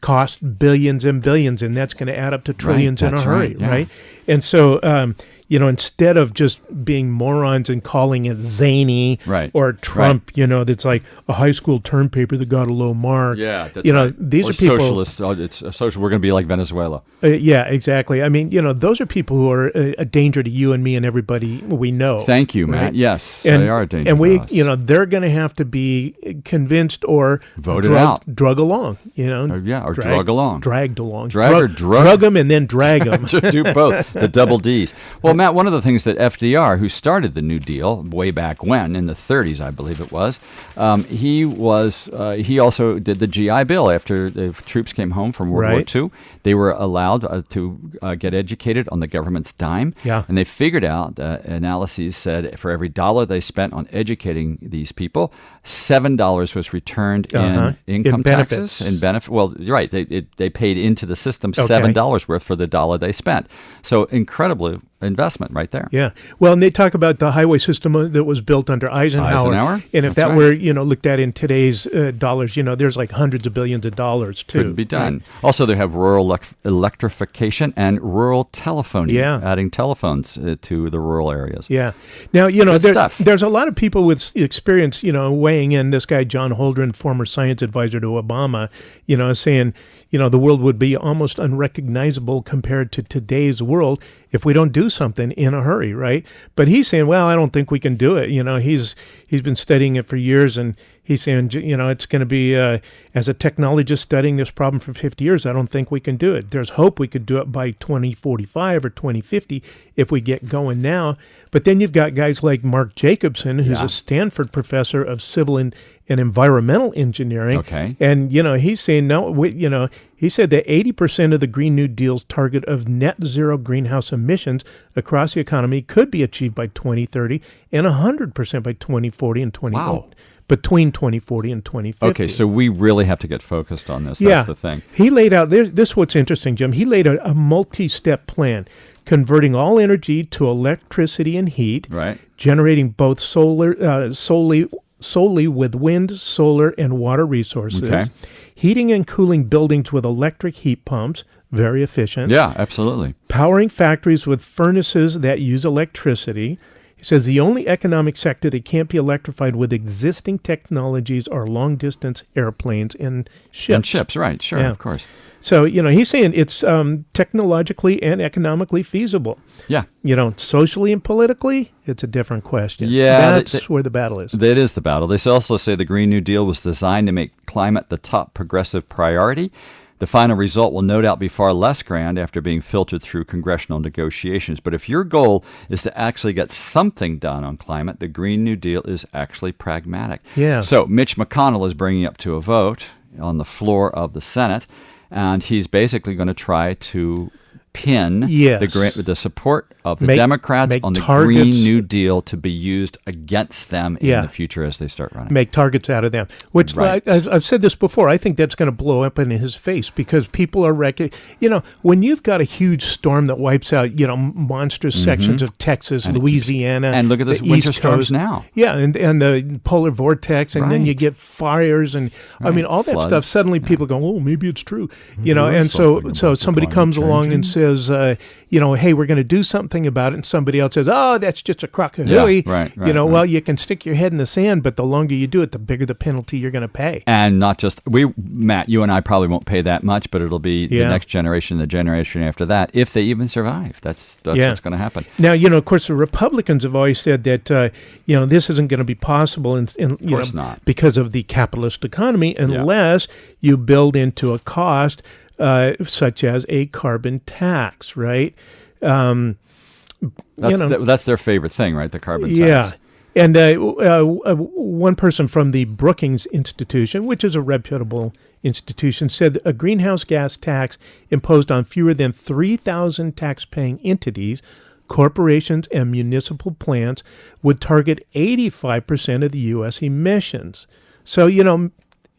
cost billions and billions, and that's going to add up to trillions in a hurry, right? And so, instead of just being morons and calling it zany or Trump, that's like a high school term paper that got a low mark. Yeah, that's right. These are people. Socialists. It's a social. We're going to be like Venezuela. Yeah, exactly. I mean, those are people who are a danger to you and me and everybody we know. Thank you, Matt. Yes, and, they are a danger. And to us. They're going to have to be convinced or voted out, drug along. Or drug along, dragged along, drug them and then drag them. Do both. The double Ds. Well, Matt, one of the things that FDR, who started the New Deal way back when, in the 30s, I believe it was, he also did the GI Bill after the troops came home from World War II. They were allowed to get educated on the government's dime. Yeah. And they figured out, analyses said, for every dollar they spent on educating these people, $7 was returned in income taxes and benefit. Well, you're right. They paid into the system $7 worth for the dollar they spent. So incredible investment right there. Yeah. Well, and they talk about the highway system that was built under Eisenhower. And if that were, looked at in today's dollars, there's like hundreds of billions of dollars too. Could be done. Right? Also, they have rural electrification and rural telephony, adding telephones to the rural areas. Yeah. Now, there's a lot of people with experience, weighing in. This guy, John Holdren, former science advisor to Obama, saying, the world would be almost unrecognizable compared to today's world if we don't do something in a hurry, right? But he's saying, well, I don't think we can do it. He's been studying it for years, and he's saying, it's going to be, as a technologist studying this problem for 50 years, I don't think we can do it. There's hope we could do it by 2045 or 2050 if we get going now. But then you've got guys like Mark Jacobson, who's a Stanford professor of civil and environmental engineering. Okay. And, he's saying, he said that 80% of the Green New Deal's target of net zero greenhouse emissions across the economy could be achieved by 2030 and 100% by 2040 and 2050. Wow. Between 2040 and 2050. Okay, so we really have to get focused on this. That's the thing. He laid out, this is what's interesting, Jim. He laid out a multi-step plan, converting all energy to electricity and heat, generating both solely with wind, solar, and water resources, heating and cooling buildings with electric heat pumps, very efficient. Yeah, absolutely. Powering factories with furnaces that use electricity. He says the only economic sector that can't be electrified with existing technologies are long-distance airplanes and ships. And ships, right, sure, of course. So, he's saying it's technologically and economically feasible. Yeah. Socially and politically, it's a different question. Yeah. That's where the battle is. That is the battle. They also say the Green New Deal was designed to make climate the top progressive priority. The final result will no doubt be far less grand after being filtered through congressional negotiations. But if your goal is to actually get something done on climate, the Green New Deal is actually pragmatic. Yeah. So Mitch McConnell is bringing up to a vote on the floor of the Senate, and he's basically going to try to pin the support of the Democrats on the Green New Deal to be used against them in the future as they start running. Make targets out of them. Which, I've said this before, I think that's going to blow up in his face because people are when you've got a huge storm that wipes out, monstrous sections of Texas, and Louisiana. And look at this winter storms now. Yeah, and the polar vortex, and then you get fires, and all that stuff. Suddenly people go, oh, maybe it's true. And so somebody comes along and says, hey, we're going to do something about it, and somebody else says, oh, that's just a crock of hooey. Well, you can stick your head in the sand, but the longer you do it, the bigger the penalty you're going to pay. And not just Matt, you and I probably won't pay that much, but it'll be the next generation, the generation after that, if they even survive. That's what's going to happen. Now, of course, the Republicans have always said that this isn't going to be possible, of course not, because of the capitalist economy, unless you build into a cost such as a carbon tax, right? That's their favorite thing, right? The carbon tax. Yeah. And one person from the Brookings Institution, which is a reputable institution, said a greenhouse gas tax imposed on fewer than 3,000 tax-paying entities, corporations, and municipal plants would target 85% of the U.S. emissions. So,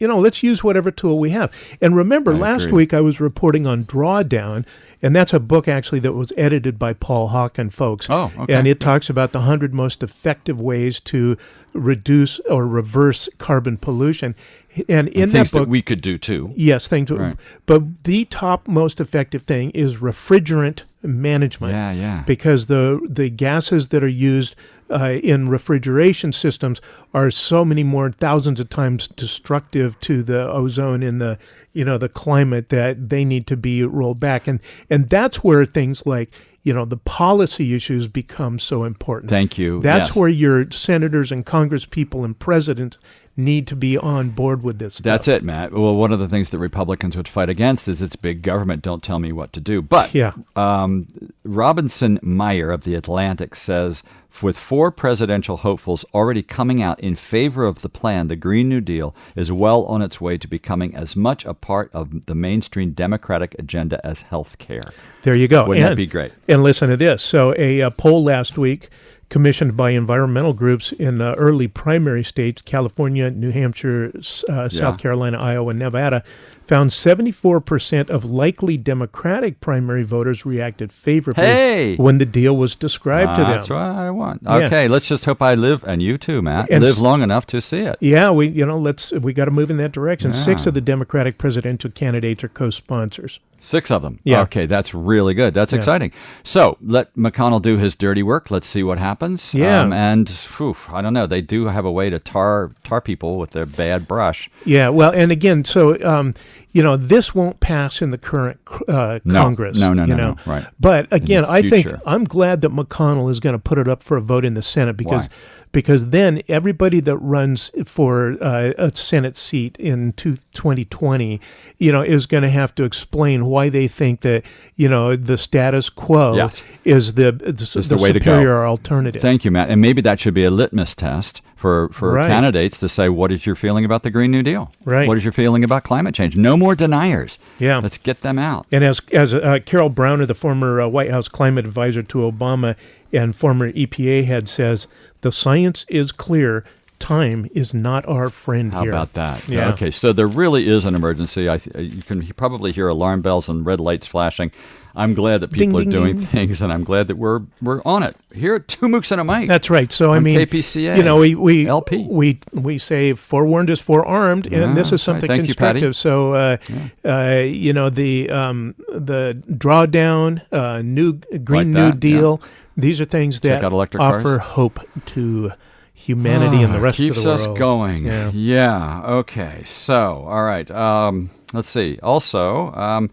let's use whatever tool we have. And remember, last week I was reporting on Drawdown, and that's a book actually that was edited by Paul Hawken, folks. Oh, okay. And it talks about the 100 most effective ways to reduce or reverse carbon pollution. And in things that book, that we could do too. Yes, things. Right. But the top most effective thing is refrigerant management. Yeah. Because the gases that are used in refrigeration systems are so many more thousands of times destructive to the ozone in the climate that they need to be rolled back. And that's where things like the policy issues become so important. Thank you. That's where your senators and congresspeople and presidents need to be on board with this stuff. That's it, Matt. Well, one of the things that Republicans would fight against is it's big government. Don't tell me what to do. But Robinson Meyer of The Atlantic says, with 4 presidential hopefuls already coming out in favor of the plan, the Green New Deal is well on its way to becoming as much a part of the mainstream Democratic agenda as health care. There you go. Wouldn't that be great? And listen to this. So a poll last week commissioned by environmental groups in early primary states, California, New Hampshire, South Carolina, Iowa, and Nevada, found 74% of likely Democratic primary voters reacted favorably when the deal was described to them. That's what I want. Okay, let's just hope I live, and you too, Matt, and live long enough to see it. Yeah, we got to move in that direction. 6 of the Democratic presidential candidates are co-sponsors. 6 of them. Yeah. Okay, that's really good. That's exciting. So let McConnell do his dirty work. Let's see what happens. Yeah. I don't know. They do have a way to tar people with their bad brush. Yeah. Well, and again, so this won't pass in the current Congress. No. Right. But again, I think I'm glad that McConnell is going to put it up for a vote in the Senate because then everybody that runs for a Senate seat in 2020, is going to have to explain why they think that, the status quo is the way to superior go. Alternative. Thank you, Matt. And maybe that should be a litmus test for candidates to say, what is your feeling about the Green New Deal? Right. What is your feeling about climate change? No more deniers. Yeah. Let's get them out. And as Carol Browner, the former White House climate advisor to Obama and former EPA head, says, the science is clear. Time is not our friend here. How about that? Yeah. Okay, so there really is an emergency. You can probably hear alarm bells and red lights flashing. I'm glad that people are doing things, and I'm glad that we're on it here at Two Mooks and a Mic. That's right. So KPCA, LP. We say forewarned is forearmed, and this is something constructive. You, so the drawdown, Green New Deal. These are things that offer hope to humanity and the rest of the world. Keeps us going. Yeah. Okay. So, all right. Let's see. Also,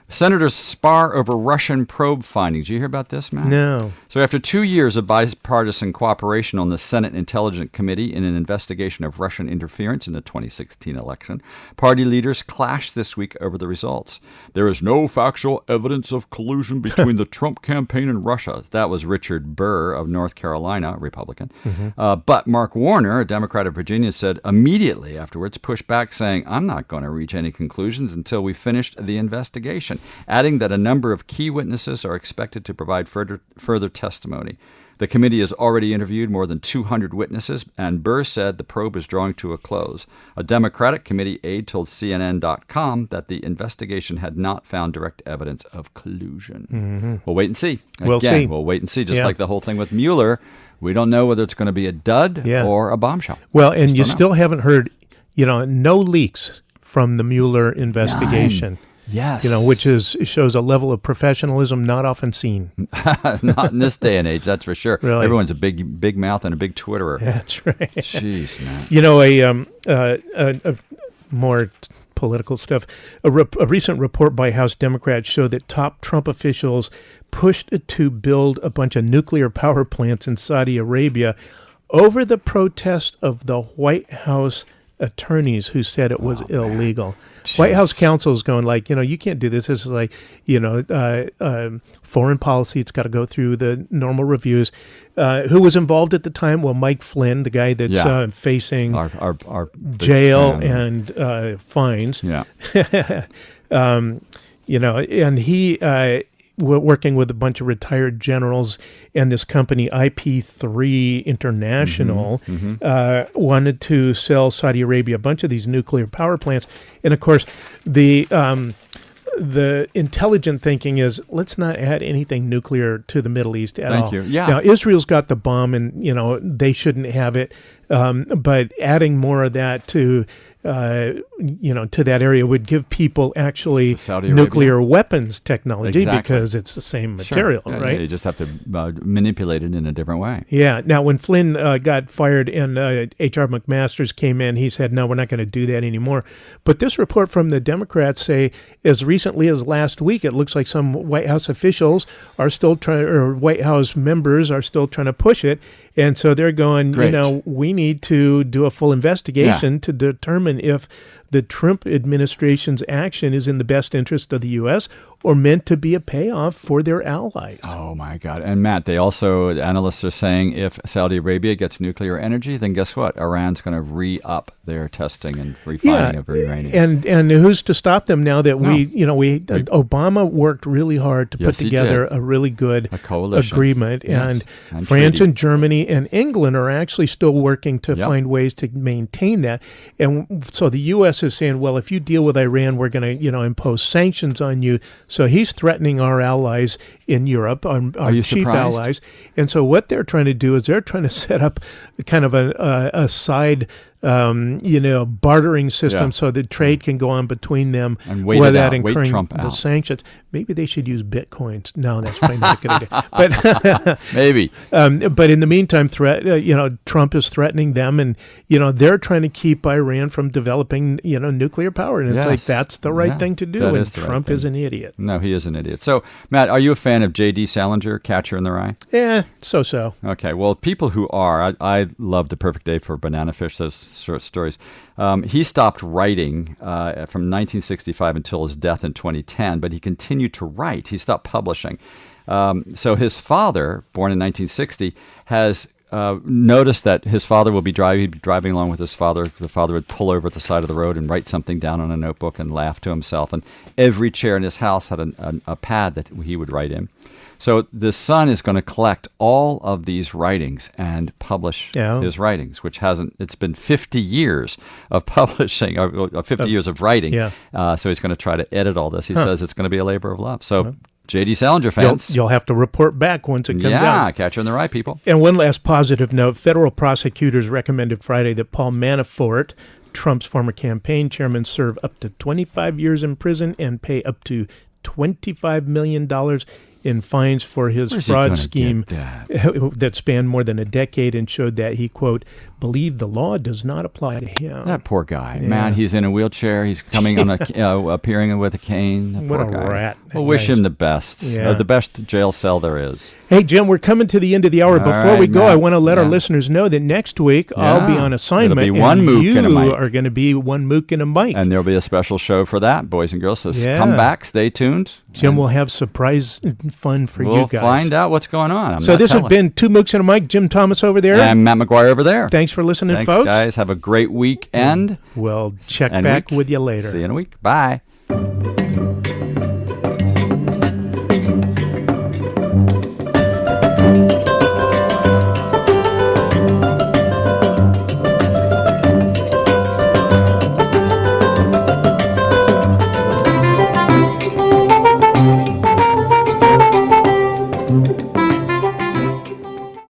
senators spar over Russian probe findings. Did you hear about this, Matt? No. So after 2 years of bipartisan cooperation on the Senate Intelligence Committee in an investigation of Russian interference in the 2016 election, party leaders clashed this week over the results. There is no factual evidence of collusion between the Trump campaign and Russia. That was Richard Burr of North Carolina, Republican. But Mark Warner, a Democrat of Virginia, said immediately afterwards, pushed back, saying, I'm not going to reach any conclusions until we finished the investigation, adding that a number of key witnesses are expected to provide further testimony. The committee has already interviewed more than 200 witnesses, and Burr said the probe is drawing to a close. A Democratic committee aide told CNN.com that the investigation had not found direct evidence of collusion. We'll wait and see. We'll see. We'll wait and see. Just like the whole thing with Mueller, we don't know whether it's going to be a dud or a bombshell. Well, and you still haven't heard, no leaks from the Mueller investigation. None. Yes. Which shows a level of professionalism not often seen. Not in this day and age, that's for sure. Really? Everyone's a big mouth and a big Twitterer. That's right. Jeez, man. A more political stuff. A recent report by House Democrats showed that top Trump officials pushed to build a bunch of nuclear power plants in Saudi Arabia over the protest of the White House attorneys who said it was illegal. Jeez. White House counsel is going like, you can't do this. This is like, foreign policy. It's got to go through the normal reviews. Who was involved at the time? Well, Mike Flynn, the guy that's facing our jail and fines. Yeah. And he working with a bunch of retired generals and this company IP3 International wanted to sell Saudi Arabia a bunch of these nuclear power plants. And of course, the intelligent thinking is let's not add anything nuclear to the Middle East at all. Thank you. Yeah. Now, Israel's got the bomb and, they shouldn't have it. But adding more of that to to that area would give people actually Saudi Arabia? Nuclear weapons technology Exactly. because it's the same material, Yeah, right? Yeah, you just have to manipulate it in a different way. Yeah. Now, when Flynn got fired and H.R. McMaster's came in, he said, no, we're not going to do that anymore. But this report from the Democrats say as recently as last week, it looks like some White House officials are still trying, or White House members are still trying to push it. And so they're going, Great. we need to do a full investigation to determine if the Trump administration's action is in the best interest of the U.S. or meant to be a payoff for their allies. Oh, my God. And Matt, analysts are saying if Saudi Arabia gets nuclear energy, then guess what? Iran's going to re-up their testing and refining of uranium. And who's to stop them now that Obama worked really hard to put together a really good agreement. Yes. And France and Germany and England are actually still working to find ways to maintain that. And so the U.S. is saying, well, if you deal with Iran, we're going to impose sanctions on you. So he's threatening our allies in Europe, our chief allies. And so what they're trying to do is they're trying to set up kind of a side bartering system so that trade can go on between them without incurring the sanctions. Maybe they should use bitcoins. No, that's probably not a good idea. But maybe. But in the meantime, Trump is threatening them, and they're trying to keep Iran from developing nuclear power, and it's like that's the right thing to do. And Trump is an idiot. No, he is an idiot. So, Matt, are you a fan of J.D. Salinger, Catcher in the Rye? Yeah, so. Okay, well, people who are, I love The Perfect Day for Banana Fish, those short stories. He stopped writing from 1965 until his death in 2010, but he continued to write. He stopped publishing. So his father, born in 1960, has noticed that his father will be driving. He'd be driving along with his father. The father would pull over at the side of the road and write something down on a notebook and laugh to himself. And every chair in his house had a pad that he would write in. So the son is going to collect all of these writings and publish his writings, which it's been 50 years of publishing, or 50 years of writing. So he's going to try to edit all this. He says it's going to be a labor of love. So J.D. Salinger fans. You'll have to report back once it comes out. Yeah, Catcher in the Rye, people. And one last positive note, federal prosecutors recommended Friday that Paul Manafort, Trump's former campaign chairman, serve up to 25 years in prison and pay up to $25 million in fines for his fraud scheme that spanned more than a decade and showed that he, quote, believed the law does not apply to him. That poor guy. Yeah. Man, he's in a wheelchair. He's coming on appearing with a cane. That what poor a guy. Rat. We'll wish him the best. The best jail cell there is. Hey, Jim, we're coming to the end of the hour. Before we go, Matt, I want to let our listeners know that next week I'll be on assignment. It'll be one Mook and a mic. You are going to be one Mook and a mic. And there'll be a special show for that, boys and girls. So come back, stay tuned. Jim will have surprise fun for you guys. We'll find out what's going on. So this has been Two Mooks and a Mic. Jim Thomas over there. And Matt McGuire over there. Thanks for listening, folks. Thanks, guys. Have a great weekend. We'll check back with you later. See you in a week. Bye.